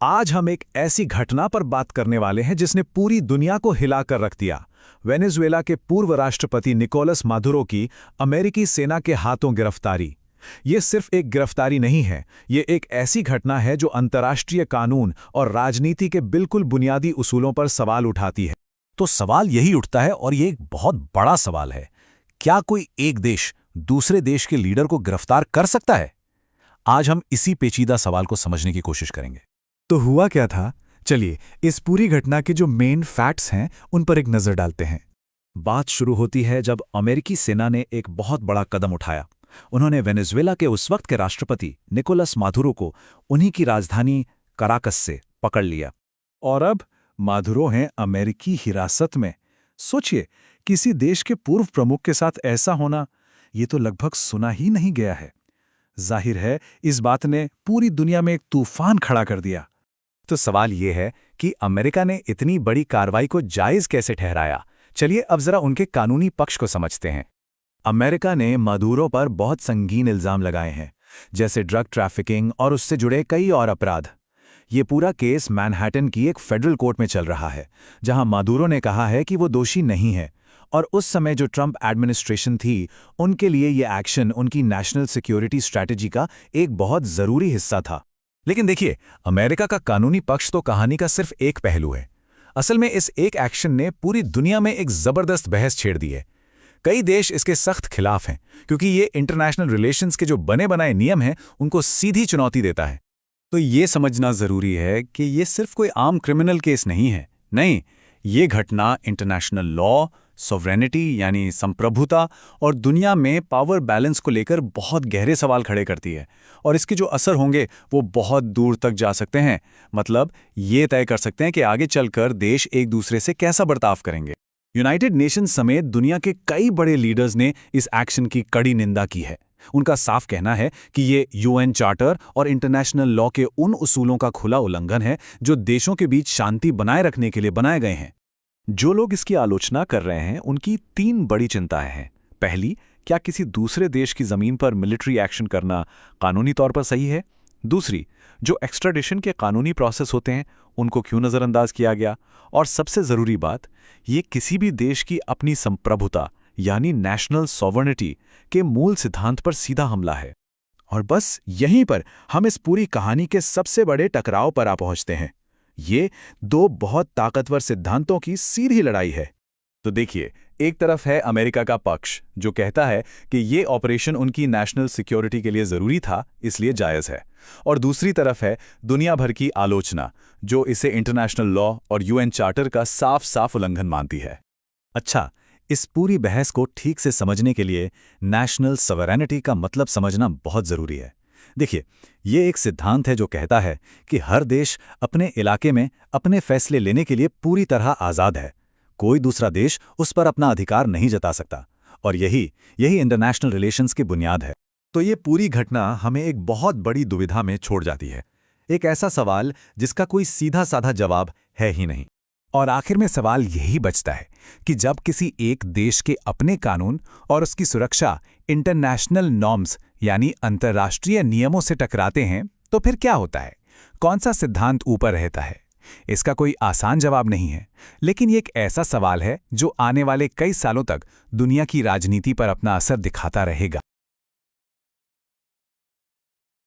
आज हम एक ऐसी घटना पर बात करने वाले हैं जिसने पूरी दुनिया को हिलाकर रख दिया। वेनेजुएला के पूर्व राष्ट्रपति निकोलस मादुरो की अमेरिकी सेना के हाथों गिरफ्तारी। ये सिर्फ एक गिरफ्तारी नहीं है, ये एक ऐसी घटना है जो अंतर्राष्ट्रीय कानून और राजनीति के बिल्कुल बुनियादी उसूलों पर सवाल उठाती है। तो सवाल यही उठता है, और ये एक बहुत बड़ा सवाल है। क्या कोई एक देश दूसरे देश के लीडर को गिरफ्तार कर सकता है? आज हम इसी पेचीदा सवाल को समझने की कोशिश करेंगे। तो हुआ क्या था? चलिए इस पूरी घटना के जो मेन फैक्ट्स हैं उन पर एक नजर डालते हैं। बात शुरू होती है जब अमेरिकी सेना ने एक बहुत बड़ा कदम उठाया। उन्होंने वेनेजुएला के उस वक्त के राष्ट्रपति निकोलस मादुरो को उन्हीं की राजधानी कराकस से पकड़ लिया। और अब मादुरो हैं अमेरिकी हिरासत में। सोचिए, किसी देश के पूर्व प्रमुख के साथ ऐसा होना, ये तो लगभग सुना ही नहीं गया है। जाहिर है इस बात ने पूरी दुनिया में एक तूफान खड़ा कर दिया। तो सवाल ये है कि अमेरिका ने इतनी बड़ी कार्रवाई को जायज कैसे ठहराया? चलिए अब जरा उनके कानूनी पक्ष को समझते हैं। अमेरिका ने मादुरो पर बहुत संगीन इल्जाम लगाए हैं, जैसे ड्रग ट्रैफिकिंग और उससे जुड़े कई और अपराध। ये पूरा केस मैनहट्टन की एक फेडरल कोर्ट में चल रहा है, जहां मादुरो ने कहा है कि वो दोषी नहीं है। और उस समय जो ट्रंप एडमिनिस्ट्रेशन थी, उनके लिए ये एक्शन उनकी नेशनल सिक्योरिटी स्ट्रैटेजी का एक बहुत जरूरी हिस्सा था। लेकिन देखिए, अमेरिका का कानूनी पक्ष तो कहानी का सिर्फ एक पहलू है। असल में इस एक एक्शन ने पूरी दुनिया में एक जबरदस्त बहस छेड़ दी है। कई देश इसके सख्त खिलाफ हैं, क्योंकि ये इंटरनेशनल रिलेशंस के जो बने बनाए नियम हैं उनको सीधी चुनौती देता है। तो ये समझना जरूरी है कि ये सिर्फ कोई आम क्रिमिनल केस नहीं है। नहीं, ये घटना इंटरनेशनल लॉ, सॉवरेनिटी यानी संप्रभुता और दुनिया में पावर बैलेंस को लेकर बहुत गहरे सवाल खड़े करती है। और इसके जो असर होंगे वो बहुत दूर तक जा सकते हैं। मतलब ये तय कर सकते हैं कि आगे चलकर देश एक दूसरे से कैसा बर्ताव करेंगे। यूनाइटेड नेशंस समेत दुनिया के कई बड़े लीडर्स ने इस एक्शन की कड़ी निंदा की है। उनका साफ कहना है कि ये यूएन चार्टर और इंटरनेशनल लॉ के उन उसूलों का खुला उल्लंघन है जो देशों के बीच शांति बनाए रखने के लिए बनाए गए हैं। जो लोग इसकी आलोचना कर रहे हैं उनकी तीन बड़ी चिंताएं हैं। पहली, क्या किसी दूसरे देश की जमीन पर मिलिट्री एक्शन करना कानूनी तौर पर सही है? दूसरी, जो एक्स्ट्राडिशन के कानूनी प्रोसेस होते हैं उनको क्यों नज़रअंदाज किया गया? और सबसे ज़रूरी बात, ये किसी भी देश की अपनी संप्रभुता यानी नेशनल सॉवरेनिटी के मूल सिद्धांत पर सीधा हमला है। और बस यहीं पर हम इस पूरी कहानी के सबसे बड़े टकराव पर आ पहुंचते हैं। ये दो बहुत ताकतवर सिद्धांतों की सीधी लड़ाई है। तो देखिए, एक तरफ है अमेरिका का पक्ष जो कहता है कि ये ऑपरेशन उनकी नेशनल सिक्योरिटी के लिए जरूरी था, इसलिए जायज है। और दूसरी तरफ है दुनिया भर की आलोचना जो इसे इंटरनेशनल लॉ और यूएन चार्टर का साफ साफ उल्लंघन मानती है। अच्छा, इस पूरी बहस को ठीक से समझने के लिए नेशनल सॉवरेनिटी का मतलब समझना बहुत जरूरी है। देखिए, ये एक सिद्धांत है जो कहता है कि हर देश अपने इलाके में अपने फैसले लेने के लिए पूरी तरह आज़ाद है। कोई दूसरा देश उस पर अपना अधिकार नहीं जता सकता। और यही इंटरनेशनल रिलेशंस की बुनियाद है। तो ये पूरी घटना हमें एक बहुत बड़ी दुविधा में छोड़ जाती है। एक ऐसा सवाल जिसका कोई सीधा साधा जवाब है ही नहीं। और आखिर में सवाल यही बचता है कि जब किसी एक देश के अपने कानून और उसकी सुरक्षा इंटरनेशनल नॉर्म्स यानी अंतर्राष्ट्रीय नियमों से टकराते हैं, तो फिर क्या होता है? कौन सा सिद्धांत ऊपर रहता है? इसका कोई आसान जवाब नहीं है, लेकिन ये एक ऐसा सवाल है जो आने वाले कई सालों तक दुनिया की राजनीति पर अपना असर दिखाता रहेगा।